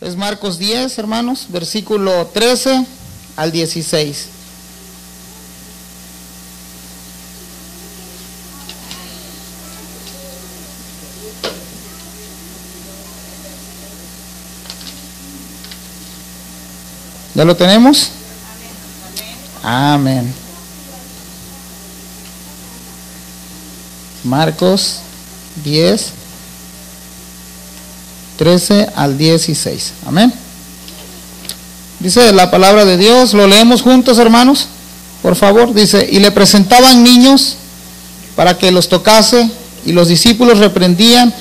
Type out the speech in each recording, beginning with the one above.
Es Marcos 10, hermanos, versículo 13 al 16. ¿Ya lo tenemos? Amén. Marcos 10, 13 al 16. Amén. Dice la palabra de Dios, lo leemos juntos, hermanos, por favor. Dice, y le presentaban niños para que los tocase, y los discípulos reprendían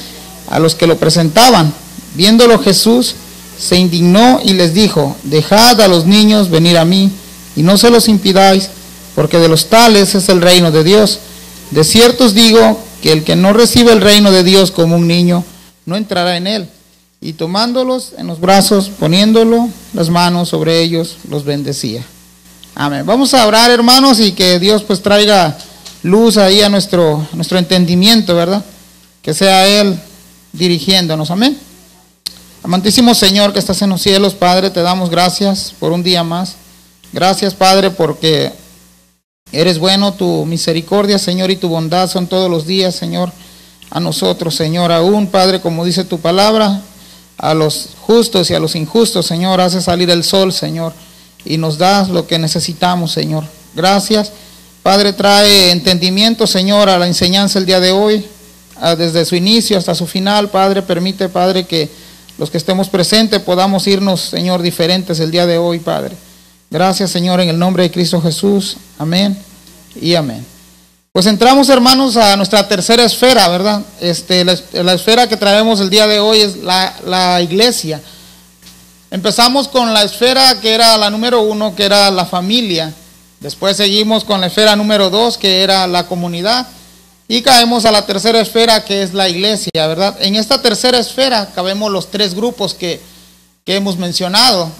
a los que lo presentaban. Viéndolo Jesús se indignó y les dijo, dejad a los niños venir a mí, y no se los impidáis, porque de los tales es el reino de Dios. De cierto os digo que el que no recibe el reino de Dios como un niño, no entrará en él. Y tomándolos en los brazos, poniéndolo las manos sobre ellos, los bendecía. Amén. Vamos a orar, hermanos, y que Dios pues traiga luz ahí a nuestro entendimiento, ¿verdad? Que sea Él dirigiéndonos. Amén. Amantísimo Señor que estás en los cielos, Padre, te damos gracias por un día más. Gracias, Padre, porque eres bueno, tu misericordia, Señor, y tu bondad son todos los días, Señor, a nosotros, Señor. Aún, Padre, como dice tu palabra, a los justos y a los injustos, Señor, hace salir el sol, Señor, y nos das lo que necesitamos, Señor. Gracias, Padre, trae entendimiento, Señor, a la enseñanza el día de hoy, desde su inicio hasta su final. Padre, permite, Padre, que los que estemos presentes podamos irnos, Señor, diferentes el día de hoy, Padre. Gracias, Señor, en el nombre de Cristo Jesús. Amén y amén. Pues entramos, hermanos, a nuestra tercera esfera, ¿verdad? La esfera que traemos el día de hoy es la iglesia. Empezamos con la esfera que era la número 1, que era la familia. Después seguimos con la esfera número 2, que era la comunidad. Y caemos a la tercera esfera, que es la iglesia, ¿verdad? En esta tercera esfera cabemos los tres grupos que hemos mencionado.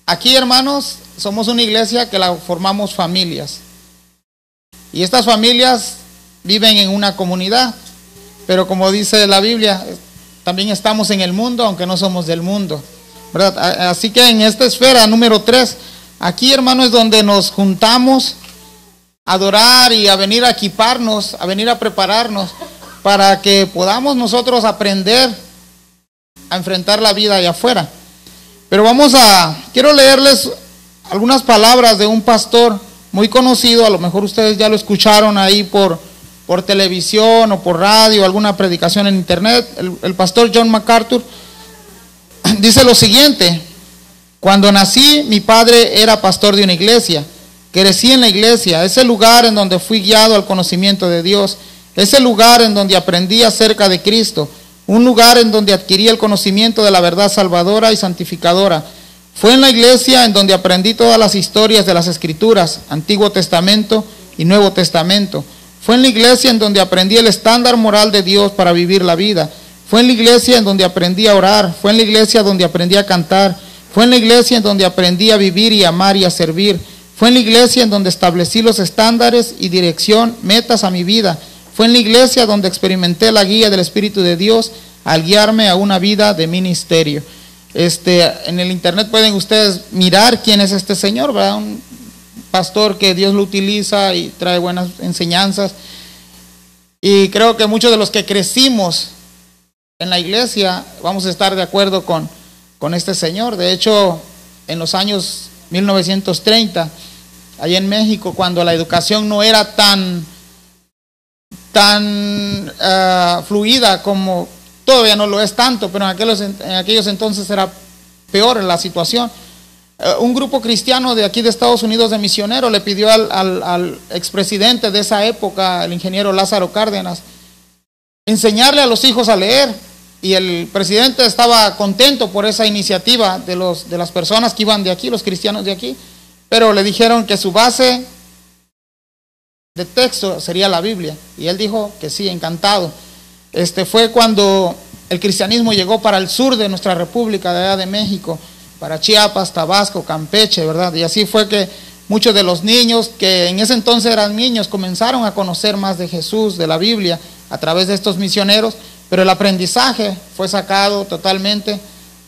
Aquí, hermanos, somos una iglesia que la formamos familias. Y estas familias viven en una comunidad. Pero como dice la Biblia, también estamos en el mundo, aunque no somos del mundo, ¿verdad? Así que en esta esfera número 3, aquí, hermanos, es donde nos juntamos a adorar y a venir a equiparnos, a venir a prepararnos para que podamos nosotros aprender a enfrentar la vida allá afuera. Pero quiero leerles algunas palabras de un pastor muy conocido. A lo mejor ustedes ya lo escucharon ahí por televisión o por radio, alguna predicación en internet. El pastor John MacArthur dice lo siguiente: cuando nací, mi padre era pastor de una iglesia. Crecí en la iglesia, es el lugar en donde fui guiado al conocimiento de Dios, es el lugar en donde aprendí acerca de Cristo, un lugar en donde adquirí el conocimiento de la verdad salvadora y santificadora. Fue en la iglesia en donde aprendí todas las historias de las Escrituras, Antiguo Testamento y Nuevo Testamento. Fue en la iglesia en donde aprendí el estándar moral de Dios para vivir la vida. Fue en la iglesia en donde aprendí a orar. Fue en la iglesia donde aprendí a cantar. Fue en la iglesia en donde aprendí a vivir y amar y a servir. Fue en la iglesia en donde establecí los estándares y dirección, metas a mi vida. Fue en la iglesia donde experimenté la guía del Espíritu de Dios al guiarme a una vida de ministerio. En el internet pueden ustedes mirar quién es este señor, ¿verdad? Un pastor que Dios lo utiliza y trae buenas enseñanzas. Y creo que muchos de los que crecimos en la iglesia vamos a estar de acuerdo con este señor. De hecho, en los años 1930, allá en México, cuando la educación no era tan fluida como todavía no lo es tanto, pero en aquellos entonces era peor la situación. Un grupo cristiano de aquí de Estados Unidos, de misioneros, le pidió al expresidente de esa época, el ingeniero Lázaro Cárdenas, enseñarle a los hijos a leer. Y el presidente estaba contento por esa iniciativa de las personas que iban de aquí, los cristianos de aquí, pero le dijeron que su base de texto sería la Biblia. Y él dijo que sí, encantado. Fue cuando el cristianismo llegó para el sur de nuestra república, de allá de México, para Chiapas, Tabasco, Campeche, ¿verdad? Y así fue que muchos de los niños que en ese entonces eran niños comenzaron a conocer más de Jesús, de la Biblia, a través de estos misioneros. Pero el aprendizaje fue sacado totalmente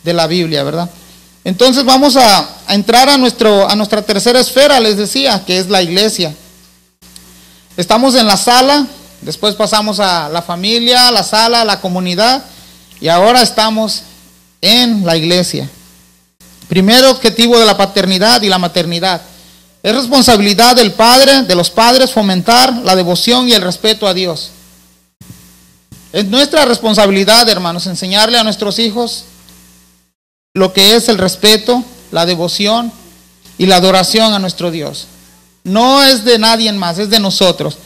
de la Biblia, ¿verdad? Entonces vamos a entrar a nuestra tercera esfera, les decía, que es la iglesia. Estamos en la sala, después pasamos a la familia, la sala, la comunidad, y ahora estamos en la iglesia. Primer objetivo de la paternidad y la maternidad. Es responsabilidad del padre, de los padres, fomentar la devoción y el respeto a Dios. Es nuestra responsabilidad, hermanos, enseñarle a nuestros hijos lo que es el respeto, la devoción y la adoración a nuestro Dios. No es de nadie más, es de nosotros.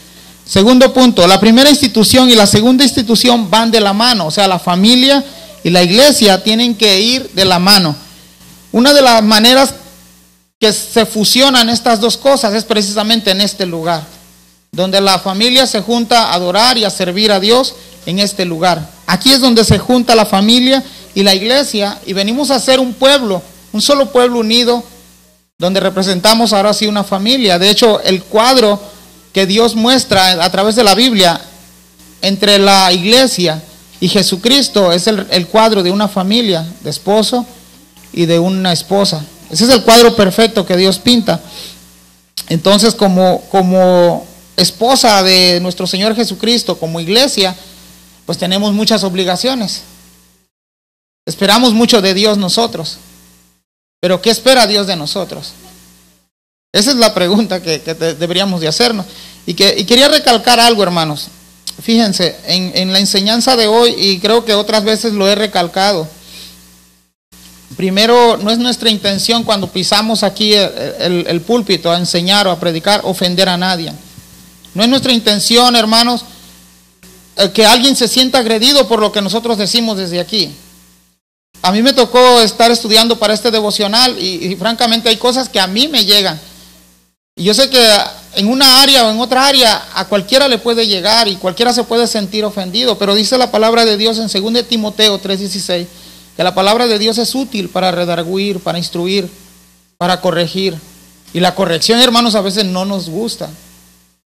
Segundo punto, la primera institución y la segunda institución van de la mano, o sea, la familia y la iglesia tienen que ir de la mano. Una de las maneras que se fusionan estas dos cosas es precisamente en este lugar, donde la familia se junta a adorar y a servir a Dios en este lugar. Aquí es donde se junta la familia y la iglesia, y venimos a ser un pueblo, un solo pueblo unido, donde representamos ahora sí una familia. De hecho, el cuadro que Dios muestra a través de la Biblia entre la iglesia y Jesucristo es el cuadro de una familia, de esposo y de una esposa. Ese es el cuadro perfecto que Dios pinta. Entonces, como esposa de nuestro Señor Jesucristo, como iglesia, pues tenemos muchas obligaciones. Esperamos mucho de Dios nosotros. Pero ¿qué espera Dios de nosotros? Esa es la pregunta que deberíamos de hacernos. Y quería recalcar algo, hermanos. Fíjense, en la enseñanza de hoy, y creo que otras veces lo he recalcado. Primero, no es nuestra intención cuando pisamos aquí el púlpito a enseñar o a predicar, ofender a nadie. No es nuestra intención, hermanos, que alguien se sienta agredido por lo que nosotros decimos desde aquí. A mí me tocó estar estudiando para este devocional y francamente hay cosas que a mí me llegan. Y yo sé que en una área o en otra área a cualquiera le puede llegar y cualquiera se puede sentir ofendido, pero dice la palabra de Dios en 2 Timoteo 3:16 que la palabra de Dios es útil para redarguir, para instruir, para corregir. Y la corrección, hermanos, a veces no nos gusta.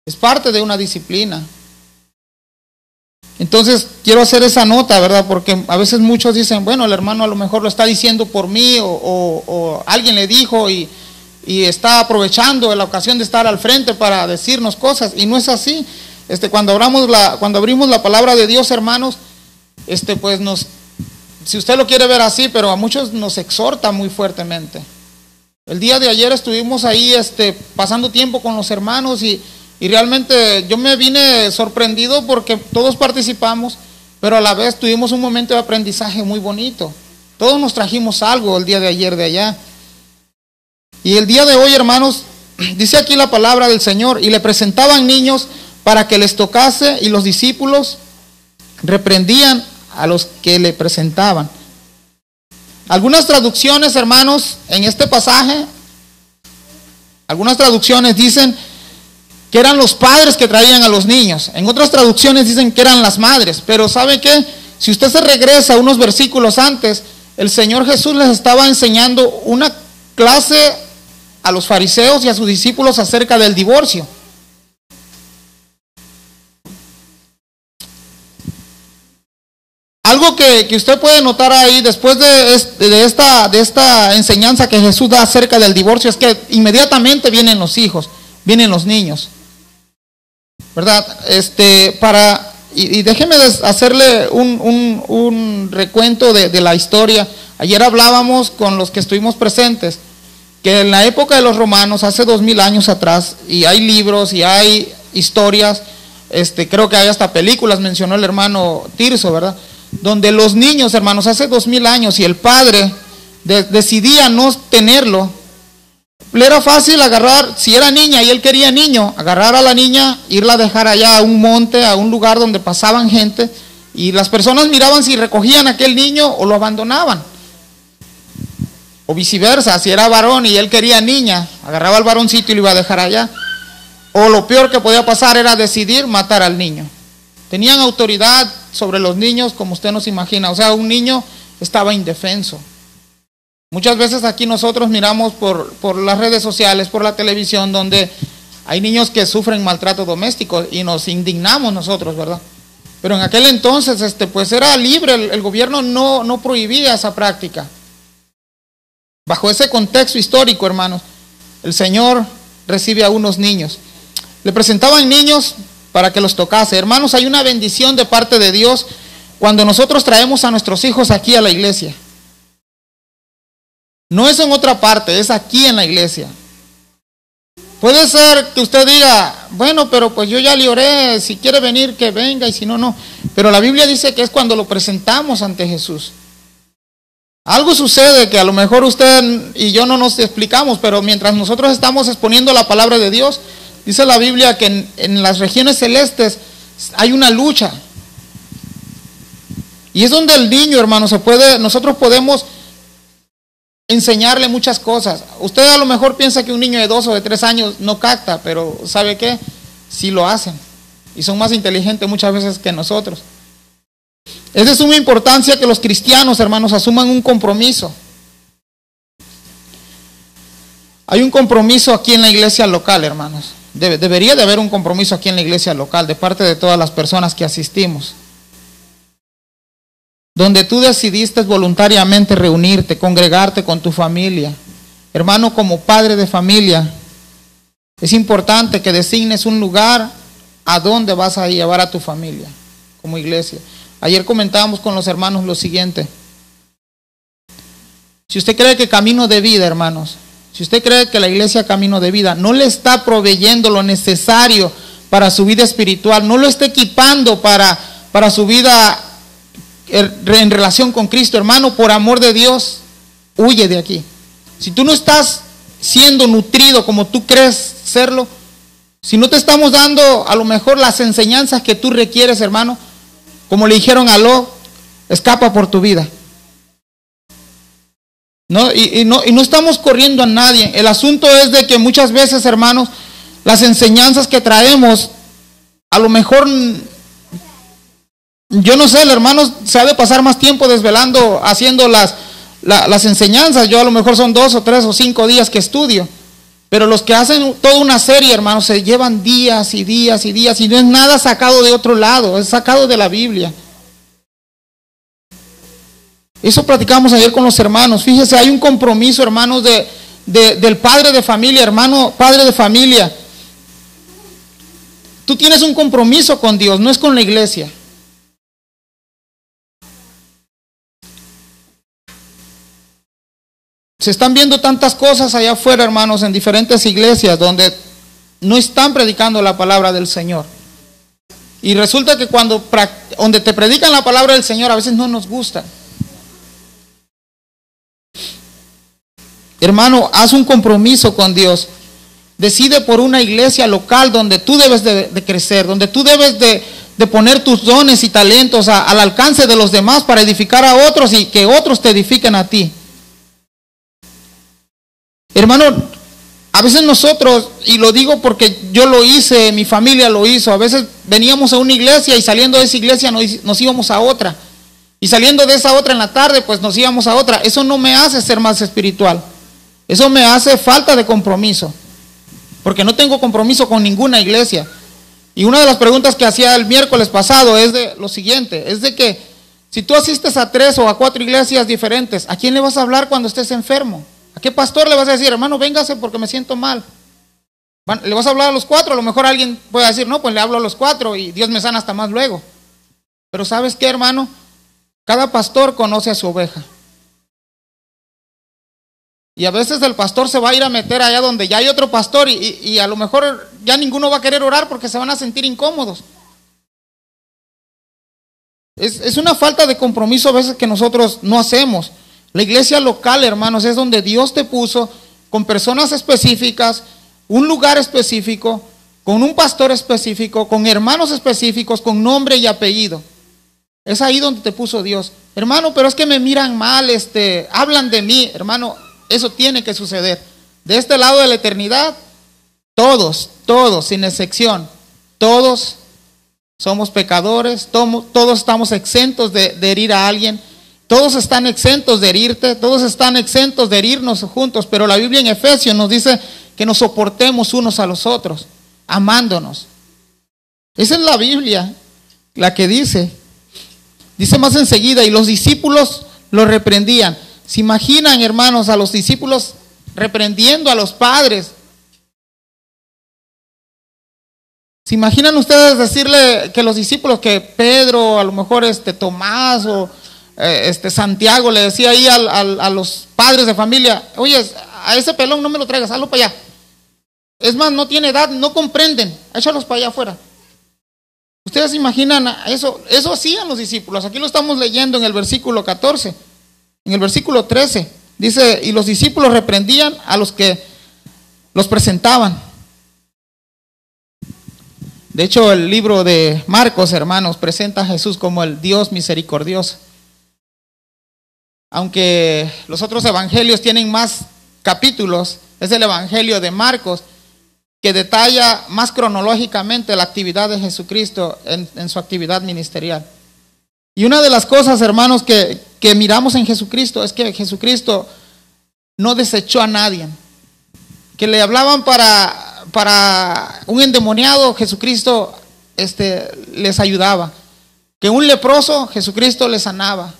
Es parte de una disciplina. Entonces, quiero hacer esa nota, ¿verdad? Porque a veces muchos dicen, bueno, el hermano a lo mejor lo está diciendo por mí o alguien le dijo y está aprovechando la ocasión de estar al frente para decirnos cosas. Y no es así. Cuando abrimos la palabra de Dios, hermanos, pues si usted lo quiere ver así, pero a muchos nos exhorta muy fuertemente. El día de ayer estuvimos ahí pasando tiempo con los hermanos y realmente yo me vine sorprendido porque todos participamos, pero a la vez tuvimos un momento de aprendizaje muy bonito. Todos nos trajimos algo el día de ayer de allá. Y el día de hoy, hermanos, dice aquí la palabra del Señor, y le presentaban niños para que les tocase, y los discípulos reprendían a los que le presentaban. Algunas traducciones, hermanos, en este pasaje, algunas traducciones dicen que eran los padres que traían a los niños. En otras traducciones dicen que eran las madres. Pero ¿sabe qué? Si usted se regresa unos versículos antes, el Señor Jesús les estaba enseñando una clase a los fariseos y a sus discípulos acerca del divorcio. Algo que usted puede notar ahí después de esta enseñanza que Jesús da acerca del divorcio es que inmediatamente vienen los hijos, vienen los niños, ¿verdad? Y déjeme hacerle un recuento de la historia. Ayer hablábamos con los que estuvimos presentes que en la época de los romanos, hace 2000 años atrás, y hay libros y hay historias, creo que hay hasta películas, mencionó el hermano Tirso, ¿verdad? Donde los niños, hermanos, hace 2000 años, y el padre decidía no tenerlo, le era fácil agarrar, si era niña y él quería niño, agarrar a la niña, irla a dejar allá a un monte, a un lugar donde pasaban gente, y las personas miraban si recogían a aquel niño o lo abandonaban. O viceversa, si era varón y él quería niña, agarraba al varoncito y lo iba a dejar allá. O lo peor que podía pasar era decidir matar al niño. Tenían autoridad sobre los niños como usted no se imagina. O sea, un niño estaba indefenso. Muchas veces aquí nosotros miramos por las redes sociales, por la televisión, donde hay niños que sufren maltrato doméstico y nos indignamos nosotros, ¿verdad? Pero en aquel entonces, pues era libre, el gobierno no prohibía esa práctica. Bajo ese contexto histórico, hermanos, el Señor recibe a unos niños. Le presentaban niños para que los tocase. Hermanos, hay una bendición de parte de Dios cuando nosotros traemos a nuestros hijos aquí a la iglesia. No es en otra parte, es aquí en la iglesia. Puede ser que usted diga, bueno, pero pues yo ya le oré, si quiere venir que venga y si no, no. Pero la Biblia dice que es cuando lo presentamos ante Jesús. Algo sucede que a lo mejor usted y yo no nos explicamos, pero mientras nosotros estamos exponiendo la palabra de Dios, dice la Biblia que en las regiones celestes hay una lucha. Y es donde el niño, hermano, nosotros podemos enseñarle muchas cosas. Usted a lo mejor piensa que un niño de 2 o de 3 años no capta, pero ¿sabe qué? Sí lo hacen. Y son más inteligentes muchas veces que nosotros. Es de suma importancia que los cristianos, hermanos, asuman un compromiso. Hay un compromiso aquí en la iglesia local, hermanos. Debería de haber un compromiso aquí en la iglesia local de parte de todas las personas que asistimos. Donde tú decidiste voluntariamente reunirte, congregarte con tu familia. Hermano, como padre de familia, es importante que designes un lugar a donde vas a llevar a tu familia como iglesia. Ayer comentábamos con los hermanos lo siguiente. Si usted cree que Camino de Vida, hermanos, si usted cree que la iglesia Camino de Vida no le está proveyendo lo necesario para su vida espiritual, no lo está equipando para su vida en relación con Cristo, hermano, por amor de Dios, huye de aquí. Si tú no estás siendo nutrido como tú crees serlo, si no te estamos dando a lo mejor las enseñanzas que tú requieres, hermano, como le dijeron a Lot, escapa por tu vida. No estamos corriendo a nadie. El asunto es de que muchas veces, hermanos, las enseñanzas que traemos, a lo mejor, yo no sé, el hermano se ha de pasar más tiempo desvelando, haciendo las enseñanzas. Yo a lo mejor son 2 o 3 o 5 días que estudio. Pero los que hacen toda una serie, hermanos, se llevan días y días y días, y no es nada sacado de otro lado, es sacado de la Biblia. Eso platicamos ayer con los hermanos. Fíjese, hay un compromiso, hermanos, del padre de familia, hermano, padre de familia. Tú tienes un compromiso con Dios, no es con la iglesia. Se están viendo tantas cosas allá afuera, hermanos, en diferentes iglesias donde no están predicando la palabra del Señor. Y resulta que donde te predican la palabra del Señor a veces no nos gusta. Hermano, haz un compromiso con Dios. Decide por una iglesia local donde tú debes de crecer, donde tú debes de poner tus dones y talentos al alcance de los demás para edificar a otros y que otros te edifiquen a ti. Hermano, a veces nosotros, y lo digo porque yo lo hice, mi familia lo hizo, a veces veníamos a una iglesia y saliendo de esa iglesia nos íbamos a otra. Y saliendo de esa otra en la tarde, pues nos íbamos a otra. Eso no me hace ser más espiritual. Eso me hace falta de compromiso. Porque no tengo compromiso con ninguna iglesia. Y una de las preguntas que hacía el miércoles pasado es de lo siguiente, es de que si tú asistes a 3 o a 4 iglesias diferentes, ¿a quién le vas a hablar cuando estés enfermo? ¿A qué pastor le vas a decir, hermano, véngase porque me siento mal? ¿Le vas a hablar a los 4? A lo mejor alguien puede decir, no, pues le hablo a los 4 y Dios me sana hasta más luego. Pero ¿sabes qué, hermano? Cada pastor conoce a su oveja. Y a veces el pastor se va a ir a meter allá donde ya hay otro pastor y a lo mejor ya ninguno va a querer orar porque se van a sentir incómodos. Es una falta de compromiso a veces que nosotros no hacemos. La iglesia local, hermanos, es donde Dios te puso con personas específicas, un lugar específico, con un pastor específico, con hermanos específicos, con nombre y apellido. Es ahí donde te puso Dios. Hermano, pero es que me miran mal, hablan de mí. Hermano, eso tiene que suceder. De este lado de la eternidad, todos, sin excepción, todos somos pecadores, todos estamos exentos de herir a alguien. Todos están exentos de herirte, todos están exentos de herirnos juntos, pero la Biblia en Efesios nos dice que nos soportemos unos a los otros, amándonos. Esa es la Biblia, la que dice más enseguida, y los discípulos lo reprendían. ¿Se imaginan, hermanos, a los discípulos reprendiendo a los padres? ¿Se imaginan ustedes decirle que los discípulos, que Pedro, a lo mejor Tomás o Santiago le decía ahí a los padres de familia: oye, a ese pelón no me lo traigas, hazlo para allá. Es más, no tiene edad, no comprenden, échalos para allá afuera. ¿Ustedes se imaginan eso? Eso hacían los discípulos. Aquí lo estamos leyendo en el versículo 14. En el versículo 13 dice: y los discípulos reprendían a los que los presentaban. De hecho, el libro de Marcos, hermanos, presenta a Jesús como el Dios misericordioso. Aunque los otros evangelios tienen más capítulos, es el evangelio de Marcos que detalla más cronológicamente la actividad de Jesucristo en su actividad ministerial. Y una de las cosas, hermanos, que miramos en Jesucristo es que Jesucristo no desechó a nadie. Que le hablaban para un endemoniado, Jesucristo les ayudaba. Que un leproso, Jesucristo les sanaba.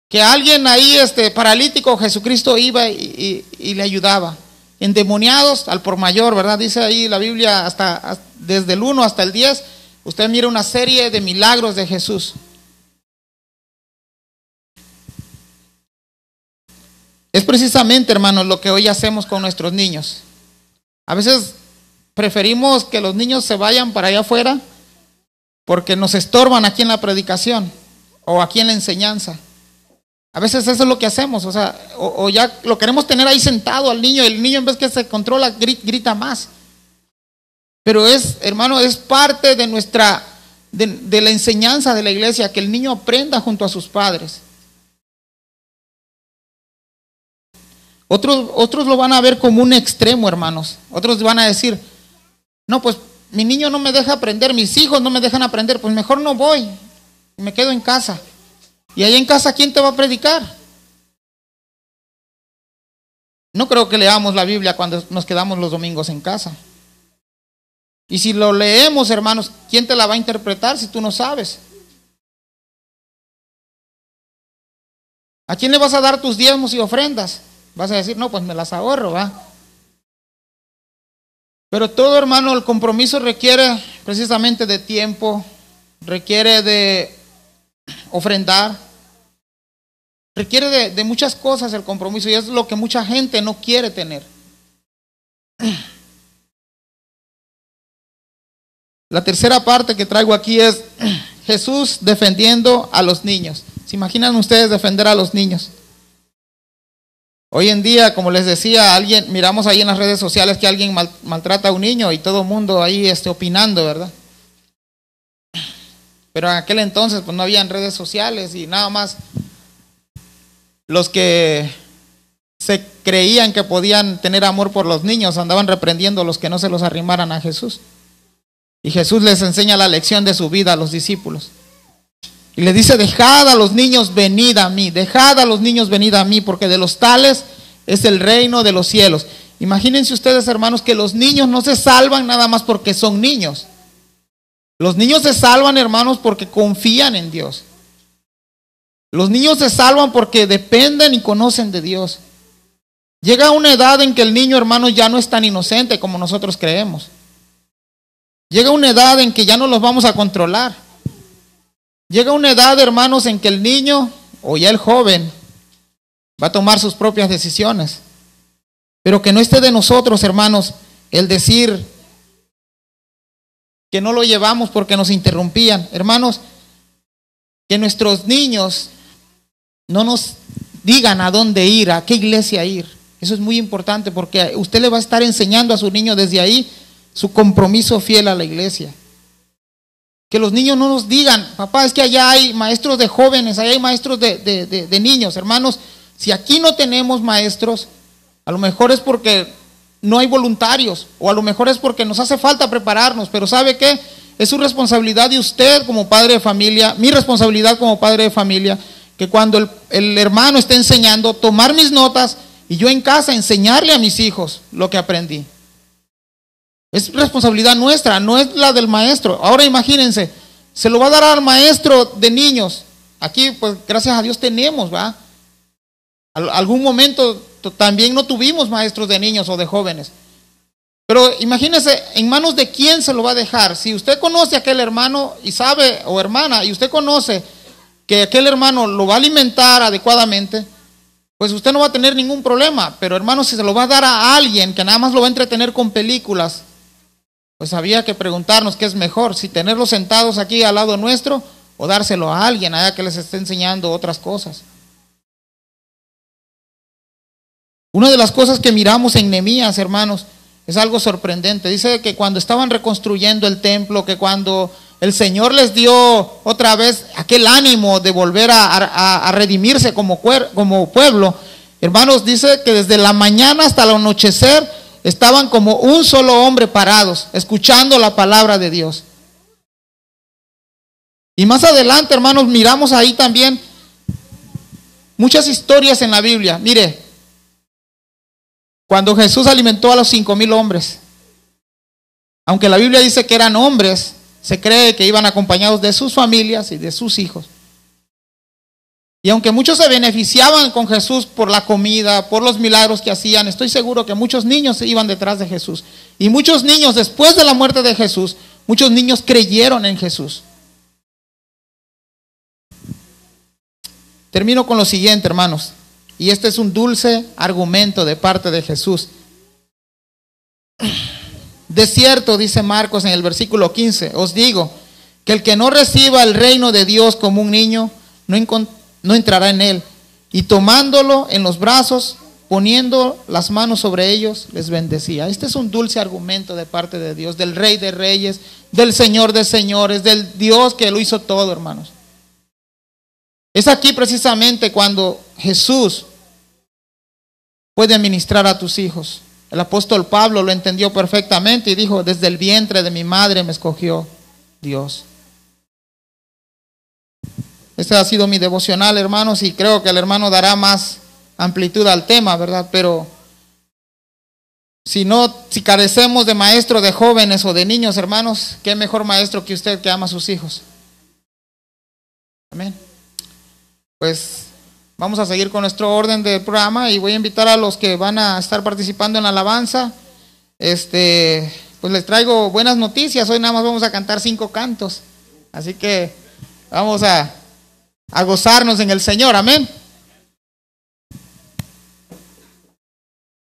Que alguien ahí paralítico, Jesucristo iba y le ayudaba. Endemoniados al por mayor, ¿verdad? Dice ahí la Biblia, desde el 1 hasta el 10, usted mira una serie de milagros de Jesús. Es precisamente, hermanos, lo que hoy hacemos con nuestros niños. A veces preferimos que los niños se vayan para allá afuera porque nos estorban aquí en la predicación o aquí en la enseñanza. A veces eso es lo que hacemos, o ya lo queremos tener ahí sentado al niño, y el niño en vez que se controla grita más. Pero hermano, es parte de de la enseñanza de la iglesia, que el niño aprenda junto a sus padres. Otros lo van a ver como un extremo, hermanos. Otros van a decir: no, pues mi niño no me deja aprender, mis hijos no me dejan aprender, pues mejor no voy, me quedo en casa. Y ahí en casa, ¿quién te va a predicar? No creo que leamos la Biblia cuando nos quedamos los domingos en casa. Y si lo leemos, hermanos, ¿quién te la va a interpretar si tú no sabes? ¿A quién le vas a dar tus diezmos y ofrendas? Vas a decir: no, pues me las ahorro, ¿va? Pero todo, hermano, el compromiso requiere precisamente de tiempo, requiere de ofrendar, requiere de muchas cosas el compromiso, y es lo que mucha gente no quiere tener. La tercera parte que traigo aquí es Jesús defendiendo a los niños. ¿Se imaginan ustedes defender a los niños? Hoy en día, como les decía, miramos ahí en las redes sociales que alguien maltrata a un niño y todo el mundo ahí opinando, ¿verdad? Pero en aquel entonces pues no habían redes sociales, y nada más los que se creían que podían tener amor por los niños andaban reprendiendo a los que no se los arrimaran a Jesús. Y Jesús les enseña la lección de su vida a los discípulos. Y les dice: dejad a los niños, venid a mí. Dejad a los niños, venid a mí, porque de los tales es el reino de los cielos. Imagínense ustedes, hermanos, que los niños no se salvan nada más porque son niños. Los niños se salvan, hermanos, porque confían en Dios. Los niños se salvan porque dependen y conocen de Dios. Llega una edad en que el niño, hermanos, ya no es tan inocente como nosotros creemos. Llega una edad en que ya no los vamos a controlar. Llega una edad, hermanos, en que el niño o ya el joven va a tomar sus propias decisiones. Pero que no esté de nosotros, hermanos, el decir que no lo llevamos porque nos interrumpían. Hermanos, que nuestros niños no nos digan a dónde ir, a qué iglesia ir. Eso es muy importante, porque usted le va a estar enseñando a su niño desde ahí su compromiso fiel a la iglesia. Que los niños no nos digan: papá, es que allá hay maestros de jóvenes, allá hay maestros de niños. Hermanos, si aquí no tenemos maestros, a lo mejor es porque no hay voluntarios, o a lo mejor es porque nos hace falta prepararnos. Pero ¿sabe qué? Es su responsabilidad de usted como padre de familia, mi responsabilidad como padre de familia, que cuando el hermano esté enseñando, tomar mis notas y yo en casa enseñarle a mis hijos lo que aprendí. Es responsabilidad nuestra, no es la del maestro. Ahora imagínense, se lo va a dar al maestro de niños. Aquí, pues gracias a Dios tenemos, ¿va? Algún momento también no tuvimos maestros de niños o de jóvenes. Pero imagínese, ¿en manos de quién se lo va a dejar? Si usted conoce a aquel hermano y sabe, o hermana, y usted conoce que aquel hermano lo va a alimentar adecuadamente, pues usted no va a tener ningún problema. Pero hermano, si se lo va a dar a alguien que nada más lo va a entretener con películas, pues había que preguntarnos qué es mejor, si tenerlos sentados aquí al lado nuestro o dárselo a alguien allá que les esté enseñando otras cosas. Una de las cosas que miramos en Nehemías, hermanos, es algo sorprendente. Dice que cuando estaban reconstruyendo el templo, que cuando el Señor les dio otra vez aquel ánimo de volver a redimirse como pueblo, hermanos, dice que desde la mañana hasta el anochecer estaban como un solo hombre parados, escuchando la palabra de Dios. Y más adelante, hermanos, miramos ahí también muchas historias en la Biblia. Mire, cuando Jesús alimentó a los 5,000 hombres, aunque la Biblia dice que eran hombres, se cree que iban acompañados de sus familias y de sus hijos. Y aunque muchos se beneficiaban con Jesús por la comida, por los milagros que hacían, estoy seguro que muchos niños iban detrás de Jesús. Y muchos niños, después de la muerte de Jesús, muchos niños creyeron en Jesús. Termino con lo siguiente, hermanos. Y este es un dulce argumento de parte de Jesús. De cierto, dice Marcos en el versículo 15, os digo que el que no reciba el reino de Dios como un niño, no entrará en él. Y tomándolo en los brazos, poniendo las manos sobre ellos, les bendecía. Este es un dulce argumento de parte de Dios, del Rey de Reyes, del Señor de Señores, del Dios que lo hizo todo, hermanos. Es aquí precisamente cuando Jesús puede ministrar a tus hijos. El apóstol Pablo lo entendió perfectamente y dijo, desde el vientre de mi madre me escogió Dios. Este ha sido mi devocional, hermanos, y creo que el hermano dará más amplitud al tema, ¿verdad? Pero si carecemos de maestro de jóvenes o de niños, hermanos, ¿qué mejor maestro que usted que ama a sus hijos? Amén. Pues vamos a seguir con nuestro orden del programa y voy a invitar a los que van a estar participando en la alabanza. Pues les traigo buenas noticias. Hoy nada más vamos a cantar 5 cantos. Así que vamos a gozarnos en el Señor. Amén.